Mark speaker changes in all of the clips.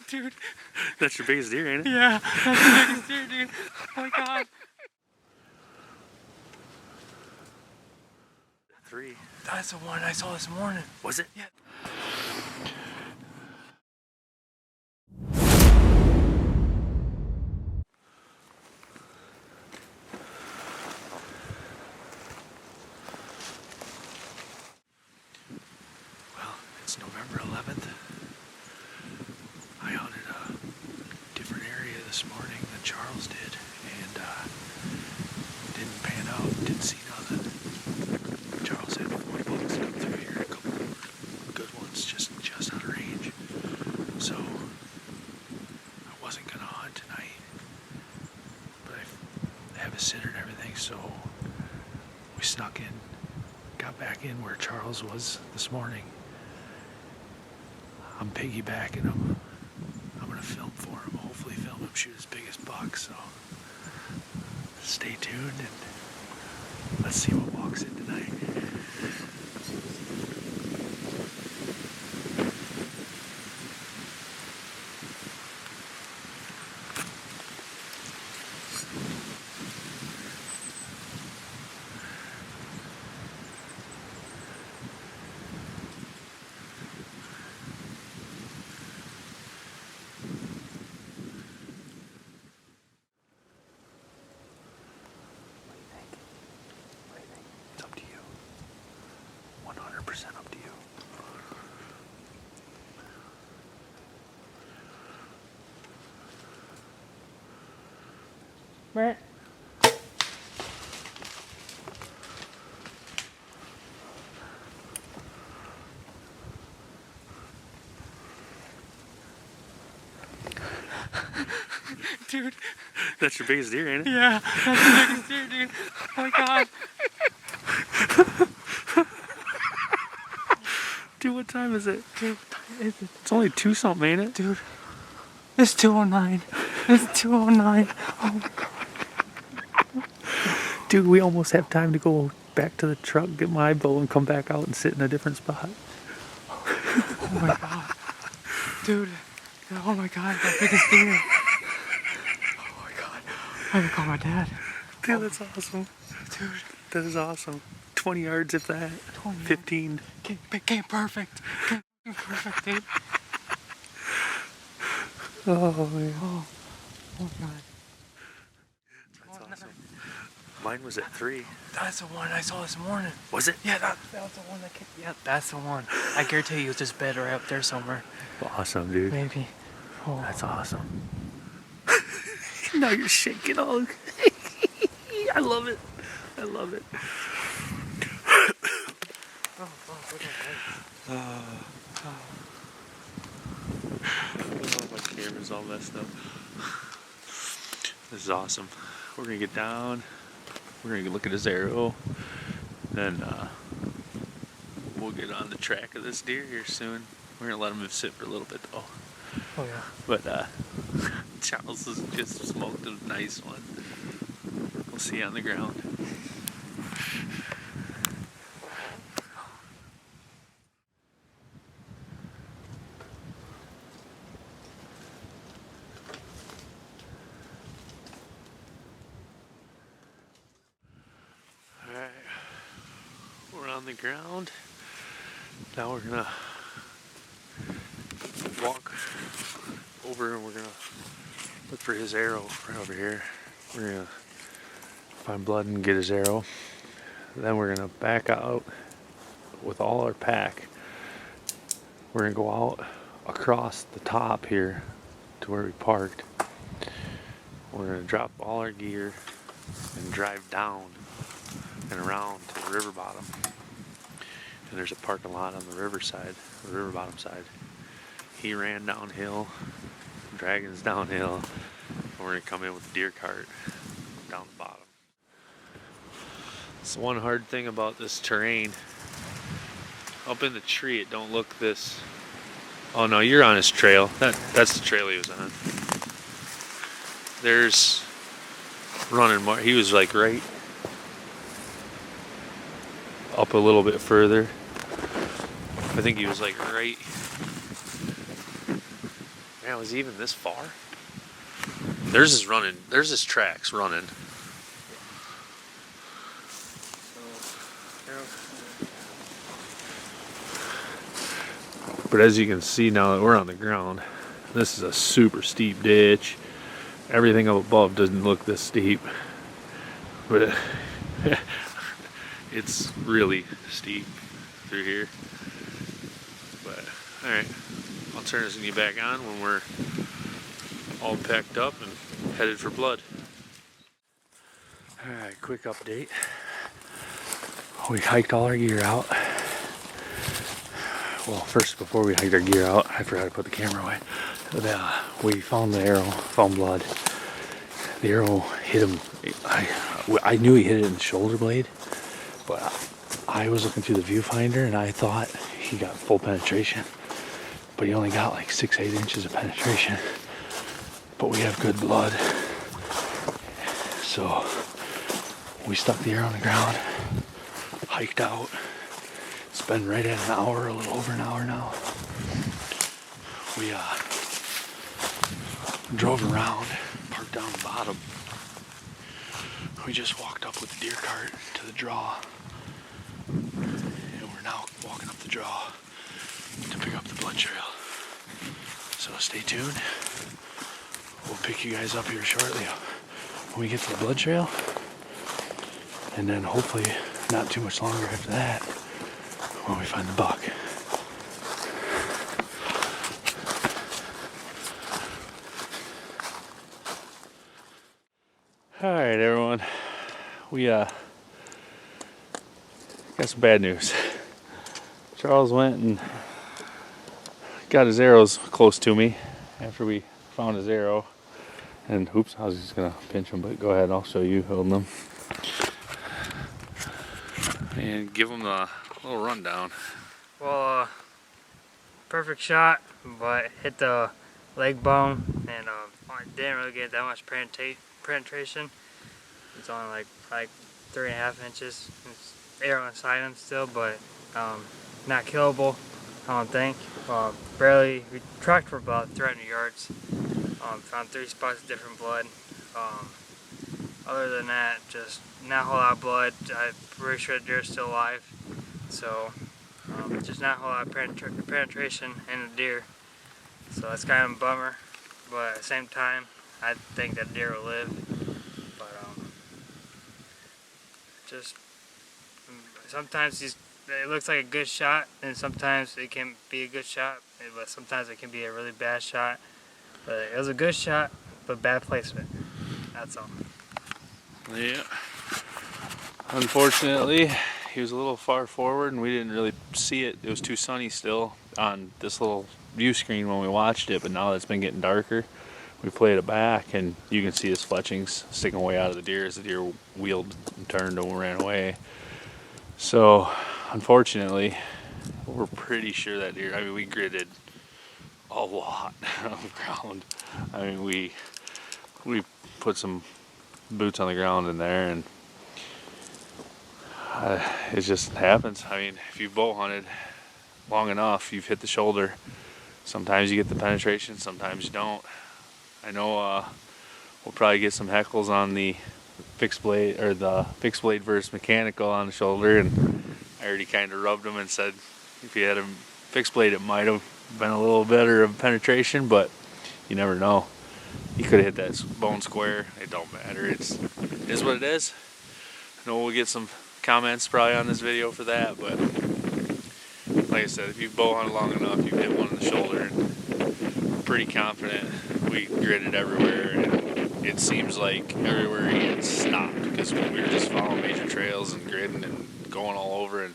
Speaker 1: Dude.
Speaker 2: That's your biggest deer, ain't it?
Speaker 1: Yeah, that's the biggest deer, dude. Oh my god.
Speaker 2: 3.
Speaker 1: That's the one I saw this morning.
Speaker 2: Was it?
Speaker 1: Yeah.
Speaker 2: Well, it's November 11th. I hunted a different area this morning than Charles did, and didn't pan out, didn't see nothing. Charles had 4 bucks come through here, a couple good ones just out of range. So I wasn't gonna hunt tonight, but I have a sitter and everything, so we snuck in, got back in where Charles was this morning. I'm piggybacking him. I'm gonna film for him, hopefully film him shoot his biggest buck, so stay tuned and let's see what walks in tonight. It's up to you. 100% up to you.
Speaker 1: Brett. Dude.
Speaker 2: That's your biggest deer, ain't it?
Speaker 1: Yeah, that's the biggest deer, dude. Oh my god.
Speaker 2: Dude, what time is it?
Speaker 1: Dude, what time is it?
Speaker 2: It's only 2 something, ain't it?
Speaker 1: Dude, it's 2:09. It's 2:09. Oh my god.
Speaker 2: Dude, we almost have time to go back to the truck, get my bow, and come back out and sit in a different spot.
Speaker 1: Oh my god. Dude. Oh my god, the biggest deer. Oh my god. I can call my dad.
Speaker 2: Dude, that's awesome.
Speaker 1: Dude.
Speaker 2: That is awesome. 20 yards if that.
Speaker 1: 20
Speaker 2: 15.
Speaker 1: Came perfect. Came perfect, dude.
Speaker 2: Oh, man.
Speaker 1: Oh my god.
Speaker 2: That's awesome. Mine was at 3.
Speaker 1: That's the one I saw this morning.
Speaker 2: Was it?
Speaker 1: Yeah, that was the one that came. Yeah, that's the one. I guarantee you it was just bed right up there somewhere.
Speaker 2: Awesome, dude.
Speaker 1: Maybe. Oh.
Speaker 2: That's awesome. Now you're shaking all. I love it. I love it.
Speaker 1: Oh, look at that.
Speaker 2: Oh, my camera's all messed up. This is awesome. We're gonna get down. We're gonna look at his arrow. Then we'll get on the track of this deer here soon. We're gonna let him sit for a little bit though.
Speaker 1: Oh yeah.
Speaker 2: But Charles has just smoked a nice one. We'll see you on the ground. Alright, we're on the ground. Now we're gonna walk over and we're gonna look for his arrow right over here. We're gonna find blood and get his arrow. Then we're gonna back out with all our pack. We're gonna go out across the top here to where we parked. We're gonna drop all our gear and drive down and around to the river bottom. And there's a parking lot on the river bottom side. He ran downhill, Dragon's downhill, and we're gonna come in with the deer cart down the bottom. It's one hard thing about this terrain. Up in the tree, it don't look this. Oh no, you're on his trail. That's the trail he was on. There's running more. He was like right up a little bit further. I think he was like right. Man, was he even this far? There's his running. There's his tracks running. But as you can see now that we're on the ground, this is a super steep ditch. Everything up above doesn't look this steep, but it's really steep through here. But all right, I'll turn this thing back on when we're all packed up and headed for blood. All right, quick update. We hiked all our gear out. Well, first, before we hiked our gear out, I forgot to put the camera away. We found the arrow, found blood. The arrow hit him. I knew he hit it in the shoulder blade, but I was looking through the viewfinder and I thought he got full penetration, but he only got like 6-8 inches of penetration. But we have good blood, so we stuck the arrow on the ground, hiked out. It's been right at an hour, a little over an hour now. We drove around, parked down the bottom. We just walked up with the deer cart to the draw. And we're now walking up the draw to pick up the blood trail. So stay tuned. We'll pick you guys up here shortly when we get to the blood trail. And then hopefully not too much longer after that when we find the buck. Alright everyone, we got some bad news. Charles went and got his arrows close to me after we found his arrow. And oops, I was just gonna pinch him, but go ahead, I'll show you holding them. And give him a little rundown.
Speaker 3: Well, perfect shot, but hit the leg bone and I didn't really get that much penetration. It's only like 3.5 inches. It's arrow inside him still, but not killable, I don't think. Barely. We tracked for about 300 yards. Found 3 spots of different blood. Other than that, just not a whole lot of blood. I'm pretty sure the deer's still alive. So just not a whole lot of penetration in the deer. So that's kind of a bummer. But at the same time, I think that deer will live. But just sometimes it looks like a good shot, and sometimes it can be a good shot, but sometimes it can be a really bad shot. But it was a good shot, but bad placement. That's all.
Speaker 2: Yeah. Unfortunately, he was a little far forward and we didn't really see it. It was too sunny still on this little view screen when we watched it, but now that it's been getting darker, we played it back and you can see his fletchings sticking way out of the deer as the deer wheeled and turned and ran away. So, unfortunately, we're pretty sure that deer, I mean, we gridded a lot of ground. I mean, we put some boots on the ground in there, and it just happens. I mean, if you've bow hunted long enough, you've hit the shoulder. Sometimes you get the penetration, sometimes you don't. I know we'll probably get some heckles on the fixed blade, or the fixed blade versus mechanical on the shoulder, and I already kind of rubbed them and said if you had a fixed blade it might have been a little better of penetration, but you never know. You could have hit that bone square. It don't matter. It is what it is. I know we'll get some comments probably on this video for that, but like I said, if you've bow hunted long enough, you've hit one in the shoulder, and I'm pretty confident we gridded everywhere, and it seems like everywhere he had stopped because we were just following major trails and gridding and going all over, and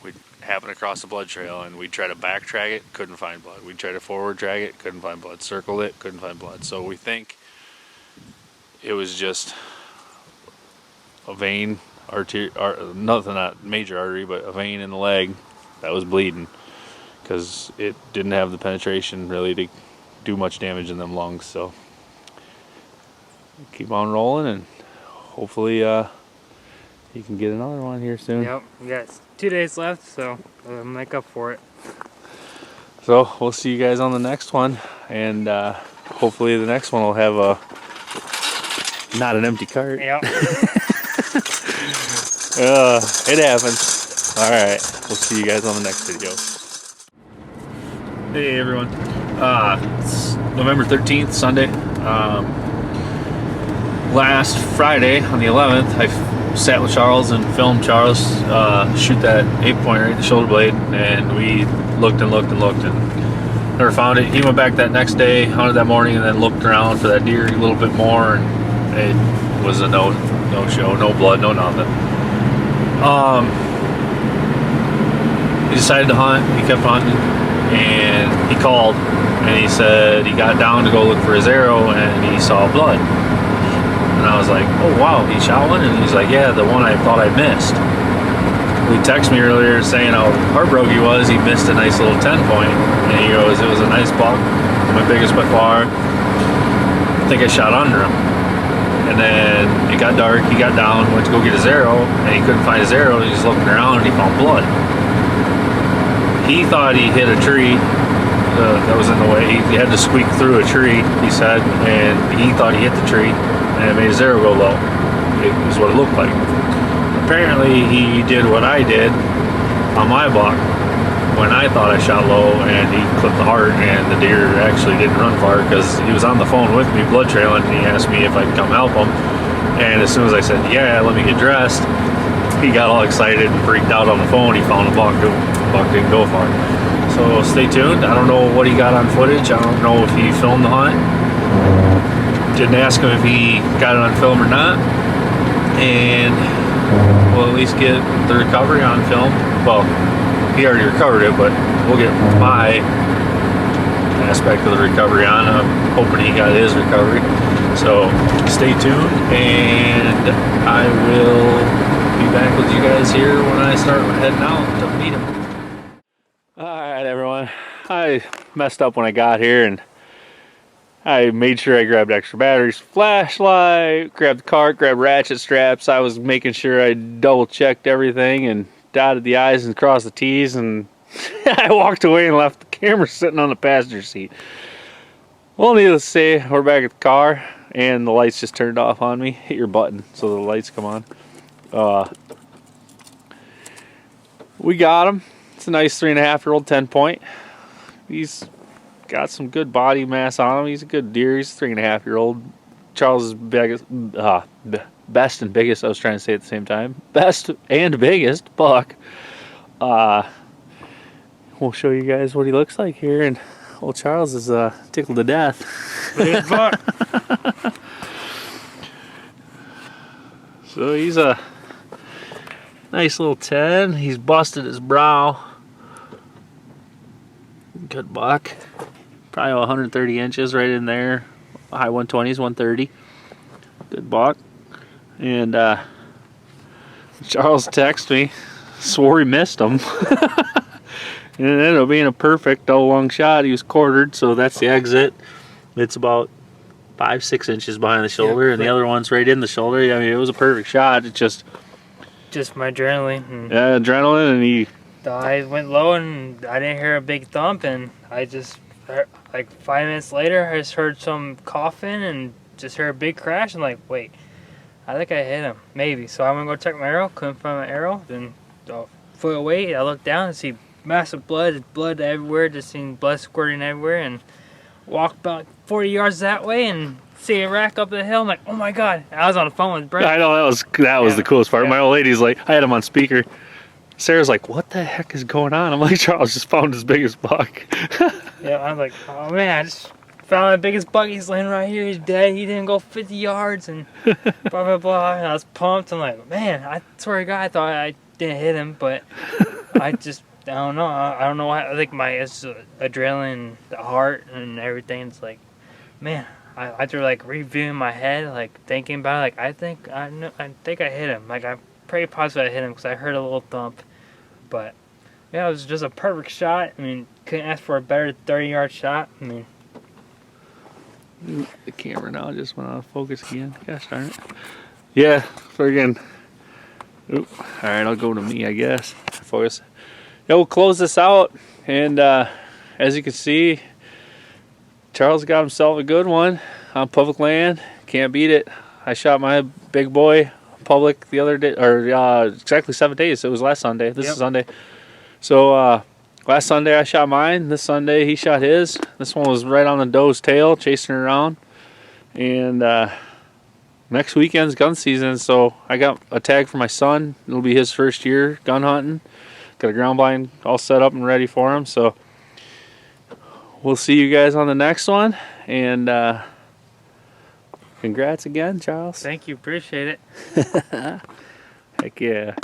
Speaker 2: we'd happen across the blood trail and we'd try to backtrack it, couldn't find blood. We'd try to forward drag it, couldn't find blood. Circled it, couldn't find blood. So we think it was just a vein, nothing, not major artery, but a vein in the leg that was bleeding because it didn't have the penetration really to do much damage in them lungs. So keep on rolling, and hopefully you can get another one here soon.
Speaker 3: Yep, we got 2 days left, so we'll make up for it.
Speaker 2: So we'll see you guys on the next one. and hopefully the next one will have a not an empty cart.
Speaker 3: Yep.
Speaker 2: It happens. All right, we'll see you guys on the next video. Hey everyone, it's November 13th, Sunday. Last Friday on the 11th, I sat with Charles and filmed Charles shoot that 8-point right in the shoulder blade, and we looked and looked and looked and never found it. He went back that next day, hunted that morning, and then looked around for that deer a little bit more, and it was a no show, no blood, no nothing. He decided to hunt. He kept hunting, and he called, and he said he got down to go look for his arrow, and he saw blood. And I was like, oh wow, he shot one? And he's like, yeah, the one I thought I missed. He texted me earlier saying how heartbroken he was. He missed a nice little 10-point, and he goes, it was a nice buck, my biggest by far. I think I shot under him. And then it got dark, he got down, went to go get his arrow, and he couldn't find his arrow. He was looking around, and he found blood. He thought he hit a tree that was in the way. He had to squeak through a tree, he said, and he thought he hit the tree, and it made his arrow go low. It was what it looked like. Apparently, he did what I did on my buck when I thought I shot low, and he clipped the heart, and the deer actually didn't run far because he was on the phone with me, blood trailing, and he asked me if I'd come help him. And as soon as I said, yeah, let me get dressed, he got all excited and freaked out on the phone. He found a buck. The buck didn't go far. So stay tuned. I don't know what he got on footage. I don't know if he filmed the hunt. Didn't ask him if he got it on film or not. And we'll at least get the recovery on film. Well, he already recovered it, but we'll get my aspect of the recovery on. I'm hoping he got his recovery. So stay tuned, and I will be back with you guys here when I start heading out to meet him. Alright everyone, I messed up when I got here, and I made sure I grabbed extra batteries, flashlight, grabbed the cart, grabbed ratchet straps. I was making sure I double checked everything and dotted the I's and crossed the T's, and I walked away and left the camera sitting on the passenger seat. Well, needless to say, we're back at the car, and the lights just turned off on me. Hit your button so the lights come on. We got him. It's a nice 3.5-year-old 10-point. He's got some good body mass on him. He's a good deer. He's a 3.5-year-old. Charles' best and biggest, I was trying to say at the same time. Best and biggest buck. We'll show you guys what he looks like here, and old Charles is tickled to death.
Speaker 3: Big buck.
Speaker 2: So he's a nice little 10. He's busted his brow. Good buck. Probably 130 inches right in there. High 120s, 130. Good buck. And Charles texted me, swore he missed him. And it ended up being a perfect double lung shot. He was quartered, so that's the exit. It's about 5-6 inches behind the shoulder, and the other one's right in the shoulder. I mean, it was a perfect shot. It just
Speaker 3: my adrenaline.
Speaker 2: Yeah, adrenaline, and he...
Speaker 3: The eyes went low, and I didn't hear a big thump, and I just, like 5 minutes later, I just heard some coughing and just heard a big crash. I'm like, wait, I think I hit him, maybe. So I went to go check my arrow, couldn't find my arrow. Then a foot away, I looked down and see massive blood everywhere, just seen blood squirting everywhere, and walked about 40 yards that way and see a rack up the hill. I'm like, oh my god. And I was on the phone with Brent.
Speaker 2: I know, that was the coolest part. My old lady's like, I had him on speaker. Sarah's like, what the heck is going on? I'm like, Charles just found his biggest buck.
Speaker 3: Yeah, I was like, oh man, I just found my biggest buck. He's laying right here. He's dead. He didn't go 50 yards and blah, blah, blah. And I was pumped. I'm like, man, I swear to God, I thought I didn't hit him, but I don't know. I don't know why. I think it's adrenaline, the heart, and everything. It's like, man, after like reviewing my head, like thinking about it, like I think I hit him. Like I'm pretty positive I hit him because I heard a little thump. But yeah, it was just a perfect shot. I mean, couldn't ask for a better 30-yard shot. I mean,
Speaker 2: the camera now just went out of focus again. Gosh darn it. Yeah, friggin'. Oop. All right, I'll go to me, I guess. Focus. Yeah, we'll close this out, and as you can see, Charles got himself a good one on public land. Can't beat it. I shot my big boy public the other day, or exactly 7 days. It was last Sunday. This is Sunday. So last Sunday I shot mine. This Sunday he shot his. This one was right on the doe's tail, chasing her around. And next weekend's gun season, so I got a tag for my son. It'll be his first year gun hunting. Got a ground blind all set up and ready for him. So we'll see you guys on the next one. And congrats again, Charles.
Speaker 3: Thank you, appreciate it.
Speaker 2: Heck yeah.